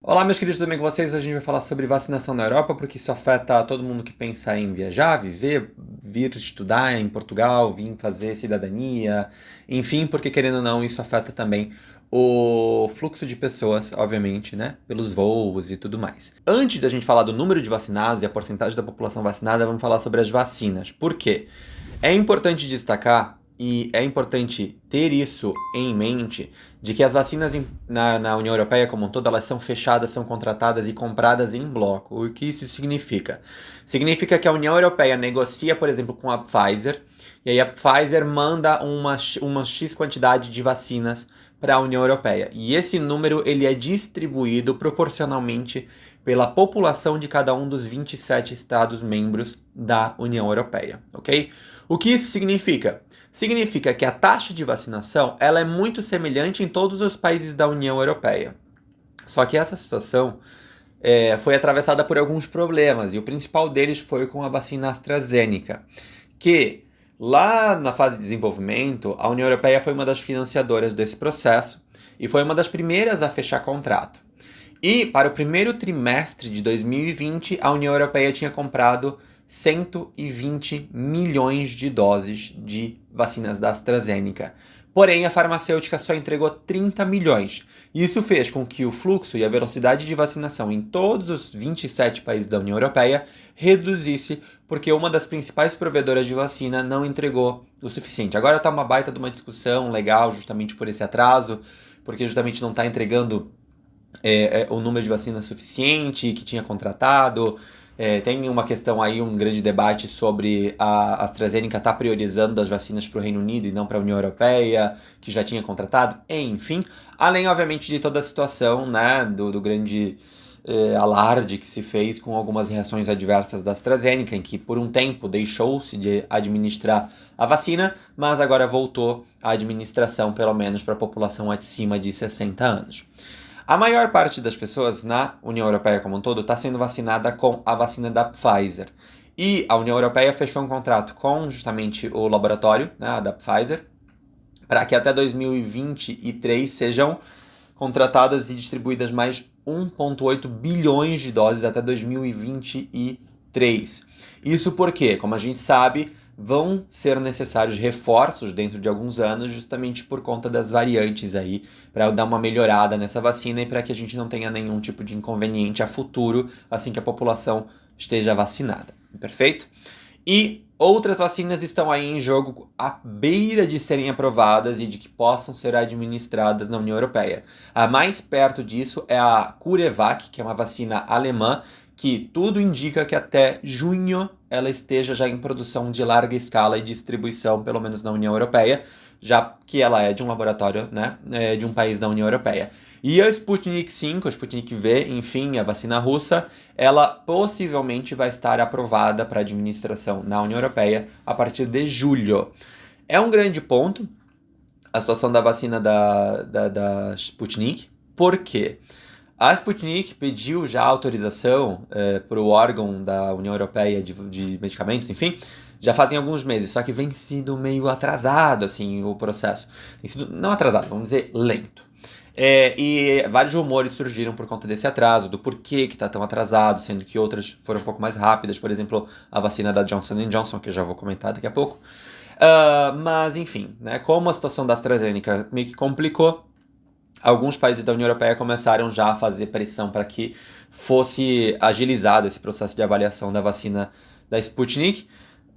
Olá, meus queridos, tudo bem com vocês? Hoje a gente vai falar sobre vacinação na Europa, porque isso afeta todo mundo que pensa em viajar, viver, vir estudar em Portugal, vir fazer cidadania, enfim, porque querendo ou não, isso afeta também o fluxo de pessoas, obviamente, né? Pelos voos e tudo mais. Antes da gente falar do número de vacinados e a porcentagem da população vacinada, vamos falar sobre as vacinas. Por quê? É importante destacar e é importante ter isso em mente, de que as vacinas na União Europeia como um todo, elas são fechadas, são contratadas e compradas em bloco. O que isso significa? Significa que a União Europeia negocia, por exemplo, com a Pfizer, e aí a Pfizer manda uma X quantidade de vacinas para a União Europeia. E esse número ele é distribuído proporcionalmente pela população de cada um dos 27 Estados-membros da União Europeia, ok? O que isso significa? Significa que a taxa de vacinação ela é muito semelhante em todos os países da União Europeia. Só que essa situação foi atravessada por alguns problemas, e o principal deles foi com a vacina AstraZeneca, que lá na fase de desenvolvimento, a União Europeia foi uma das financiadoras desse processo e foi uma das primeiras a fechar contrato. E para o primeiro trimestre de 2020, a União Europeia tinha comprado 120 milhões de doses de vacinas da AstraZeneca. Porém, a farmacêutica só entregou 30 milhões. Isso fez com que o fluxo e a velocidade de vacinação em todos os 27 países da União Europeia reduzisse, porque uma das principais provedoras de vacina não entregou o suficiente. Agora está uma baita de uma discussão legal, justamente por esse atraso, porque justamente não está entregando o número de vacinas suficiente que tinha contratado. Tem uma questão aí, um grande debate sobre a AstraZeneca estar priorizando as vacinas para o Reino Unido e não para a União Europeia, que já tinha contratado, enfim. Além, obviamente, de toda a situação, né, do grande alarde que se fez com algumas reações adversas da AstraZeneca, em que por um tempo deixou-se de administrar a vacina, mas agora voltou a administração, pelo menos para a população acima de 60 anos. A maior parte das pessoas na União Europeia como um todo está sendo vacinada com a vacina da Pfizer. E a União Europeia fechou um contrato com justamente o laboratório, né, da Pfizer, para que até 2023 sejam contratadas e distribuídas mais 1,8 bilhões de doses até 2023. Isso porque, como a gente sabe, vão ser necessários reforços dentro de alguns anos, justamente por conta das variantes aí, para dar uma melhorada nessa vacina e para que a gente não tenha nenhum tipo de inconveniente a futuro, assim que a população esteja vacinada. Perfeito? E outras vacinas estão aí em jogo à beira de serem aprovadas e de que possam ser administradas na União Europeia. A mais perto disso é a CureVac, que é uma vacina alemã, que tudo indica que até junho ela esteja já em produção de larga escala e distribuição, pelo menos na União Europeia, já que ela é de um laboratório, né, de um país da União Europeia. E a Sputnik V, a Sputnik V, enfim, a vacina russa, ela possivelmente vai estar aprovada para administração na União Europeia a partir de julho. É um grande ponto a situação da vacina da Sputnik, por quê? A Sputnik pediu já autorização para o órgão da União Europeia de medicamentos, enfim, já fazem alguns meses, só que vem sido meio atrasado, assim, o processo. Tem sido, não atrasado, vamos dizer, lento. E vários rumores surgiram por conta desse atraso, do porquê que está tão atrasado, sendo que outras foram um pouco mais rápidas, por exemplo, a vacina da Johnson Johnson, que eu já vou comentar daqui a pouco. Mas, enfim, né, como a situação da AstraZeneca meio que complicou, alguns países da União Europeia começaram já a fazer pressão para que fosse agilizado esse processo de avaliação da vacina da Sputnik.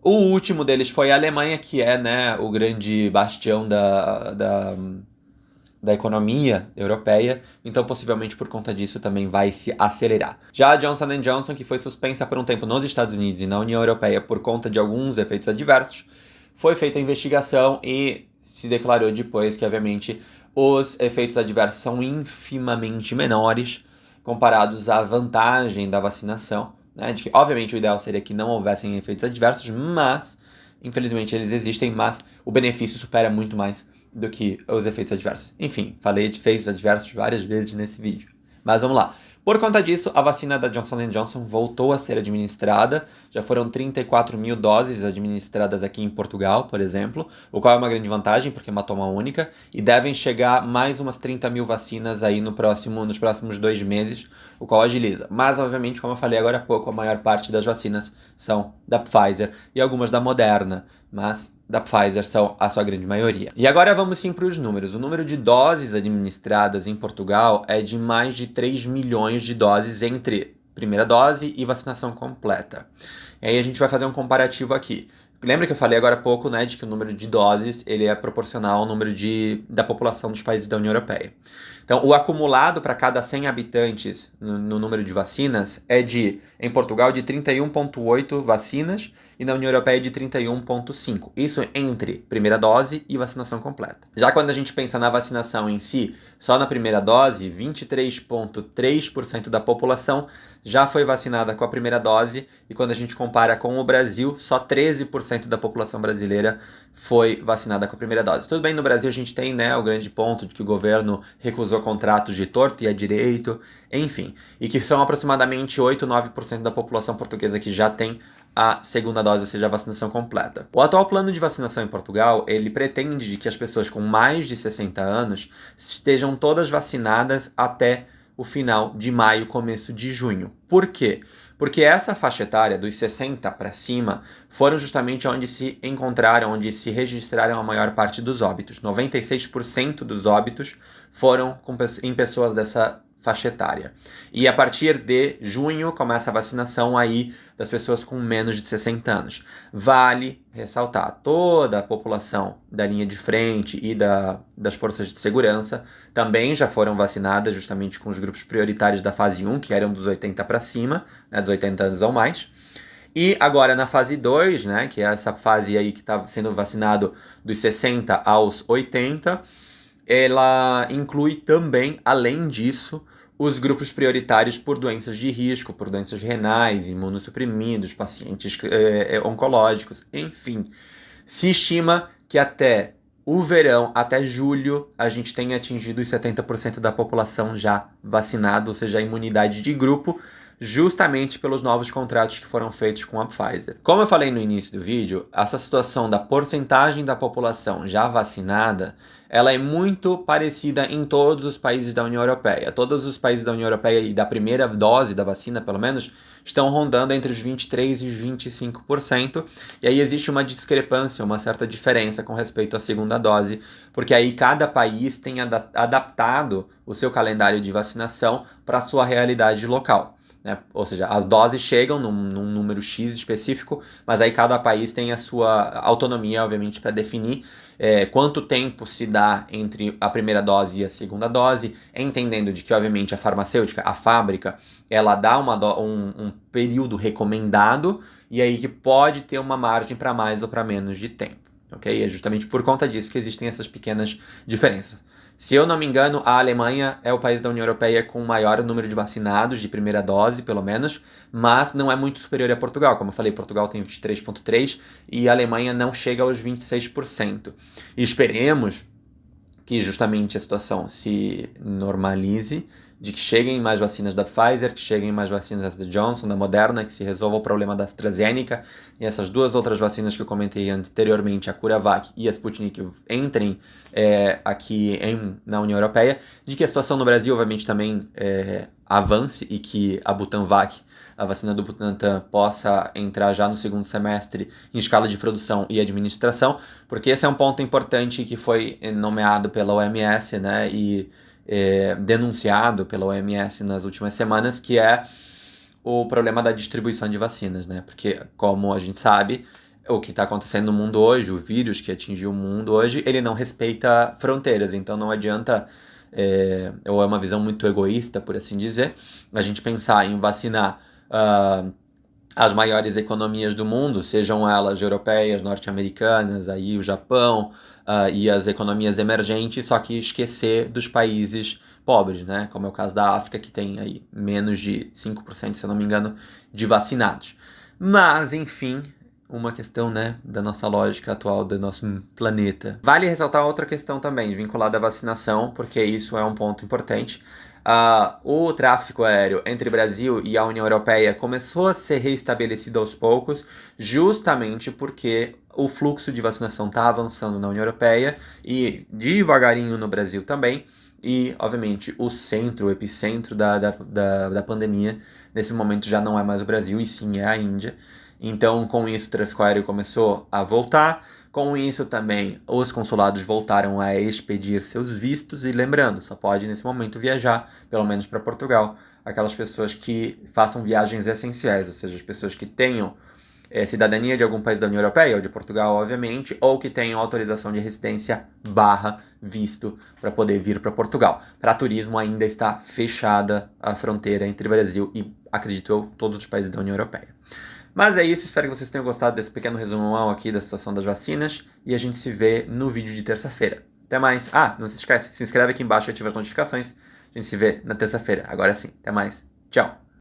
O último deles foi a Alemanha, que é, né, o grande bastião da economia europeia, então possivelmente por conta disso também vai se acelerar. Já a Johnson Johnson, que foi suspensa por um tempo nos Estados Unidos e na União Europeia por conta de alguns efeitos adversos, foi feita a investigação e se declarou depois que, obviamente, os efeitos adversos são infimamente menores comparados à vantagem da vacinação, né? De que, obviamente, o ideal seria que não houvessem efeitos adversos, mas, infelizmente, eles existem, mas o benefício supera muito mais do que os efeitos adversos. Enfim, falei de efeitos adversos várias vezes nesse vídeo. Mas vamos lá. Por conta disso, a vacina da Johnson & Johnson voltou a ser administrada. Já foram 34 mil doses administradas aqui em Portugal, por exemplo, o qual é uma grande vantagem, porque é uma toma única, e devem chegar mais umas 30 mil vacinas aí nos próximos 2 meses, o qual agiliza. Mas, obviamente, como eu falei agora há pouco, a maior parte das vacinas são da Pfizer e algumas da Moderna, mas da Pfizer são a sua grande maioria. E agora vamos sim para os números. O número de doses administradas em Portugal é de mais de 3 milhões de doses entre primeira dose e vacinação completa. E aí a gente vai fazer um comparativo aqui. Lembra que eu falei agora há pouco, né, de que o número de doses ele é proporcional ao número da população dos países da União Europeia. Então, o acumulado para cada 100 habitantes no número de vacinas é em Portugal, de 31,8 vacinas e na União Europeia de 31,5. Isso entre primeira dose e vacinação completa. Já quando a gente pensa na vacinação em si, só na primeira dose, 23,3% da população já foi vacinada com a primeira dose, e quando a gente compara com o Brasil, só 13% da população brasileira foi vacinada com a primeira dose. Tudo bem, no Brasil a gente tem, né, o grande ponto de que o governo recusou contratos de torto e a direito, enfim, e que são aproximadamente 8, 9% da população portuguesa que já tem a segunda dose, ou seja, a vacinação completa. O atual plano de vacinação em Portugal, ele pretende que as pessoas com mais de 60 anos estejam todas vacinadas até o final de maio, começo de junho. Por quê? Porque essa faixa etária, dos 60 para cima, foram justamente onde se registraram a maior parte dos óbitos. 96% dos óbitos foram em pessoas dessa faixa etária. E a partir de junho começa a vacinação aí das pessoas com menos de 60 anos. Vale ressaltar, toda a população da linha de frente e das forças de segurança também já foram vacinadas justamente com os grupos prioritários da fase 1, que eram dos 80 para cima, né, dos 80 anos ou mais. E agora na fase 2, né, que é essa fase aí que está sendo vacinado dos 60 aos 80, ela inclui também, além disso, os grupos prioritários por doenças de risco, por doenças renais, imunossuprimidos, pacientes oncológicos, enfim. Se estima que até o verão, até julho, a gente tenha atingido os 70% da população já vacinada, ou seja, a imunidade de grupo, justamente pelos novos contratos que foram feitos com a Pfizer. Como eu falei no início do vídeo, essa situação da porcentagem da população já vacinada, ela é muito parecida em todos os países da União Europeia. Todos os países da União Europeia e da primeira dose da vacina, pelo menos, estão rondando entre os 23% e os 25%, e aí existe uma discrepância, uma certa diferença com respeito à segunda dose, porque aí cada país tem adaptado o seu calendário de vacinação para a sua realidade local. Né? Ou seja, as doses chegam num número X específico, mas aí cada país tem a sua autonomia, obviamente, para definir quanto tempo se dá entre a primeira dose e a segunda dose, entendendo de que, obviamente, a farmacêutica, a fábrica, ela dá um período recomendado, e aí que pode ter uma margem para mais ou para menos de tempo. Okay? É justamente por conta disso que existem essas pequenas diferenças. Se eu não me engano, a Alemanha é o país da União Europeia com o maior número de vacinados, de primeira dose, pelo menos, mas não é muito superior a Portugal. Como eu falei, Portugal tem 23,3% e a Alemanha não chega aos 26%. E esperemos que justamente a situação se normalize, de que cheguem mais vacinas da Pfizer, que cheguem mais vacinas da Johnson, da Moderna, que se resolva o problema da AstraZeneca, e essas duas outras vacinas que eu comentei anteriormente, a CureVac e a Sputnik, entrem aqui na União Europeia, de que a situação no Brasil, obviamente, também avance, e que a Butanvac, a vacina do Butantan, possa entrar já no segundo semestre em escala de produção e administração, porque esse é um ponto importante que foi nomeado pela OMS, né, e denunciado pela OMS nas últimas semanas, que é o problema da distribuição de vacinas, né? Porque, como a gente sabe, o que está acontecendo no mundo hoje, o vírus que atingiu o mundo hoje, ele não respeita fronteiras, então não adianta, ou é uma visão muito egoísta, por assim dizer, a gente pensar em vacinar as maiores economias do mundo, sejam elas europeias, norte-americanas, aí o Japão, e as economias emergentes, só que esquecer dos países pobres, né? Como é o caso da África, que tem aí menos de 5%, se eu não me engano, de vacinados. Mas, enfim, uma questão, né, da nossa lógica atual do nosso planeta. Vale ressaltar outra questão também, vinculada à vacinação, porque isso é um ponto importante. O tráfego aéreo entre Brasil e a União Europeia começou a ser reestabelecido aos poucos, justamente porque o fluxo de vacinação está avançando na União Europeia e devagarinho no Brasil também. E, obviamente, o epicentro da pandemia, nesse momento já não é mais o Brasil, e sim é a Índia. Então, com isso, o tráfego aéreo começou a voltar. Com isso, também, os consulados voltaram a expedir seus vistos. E lembrando, só pode, nesse momento, viajar, pelo menos para Portugal, aquelas pessoas que façam viagens essenciais, ou seja, as pessoas que tenham cidadania de algum país da União Europeia, ou de Portugal, obviamente, ou que tenham autorização de residência / visto para poder vir para Portugal. Para turismo ainda está fechada a fronteira entre Brasil e, acredito eu, todos os países da União Europeia. Mas é isso, espero que vocês tenham gostado desse pequeno resumão aqui da situação das vacinas, e a gente se vê no vídeo de terça-feira. Até mais. Não se esquece, se inscreve aqui embaixo e ativa as notificações. A gente se vê na terça-feira. Agora sim, até mais. Tchau.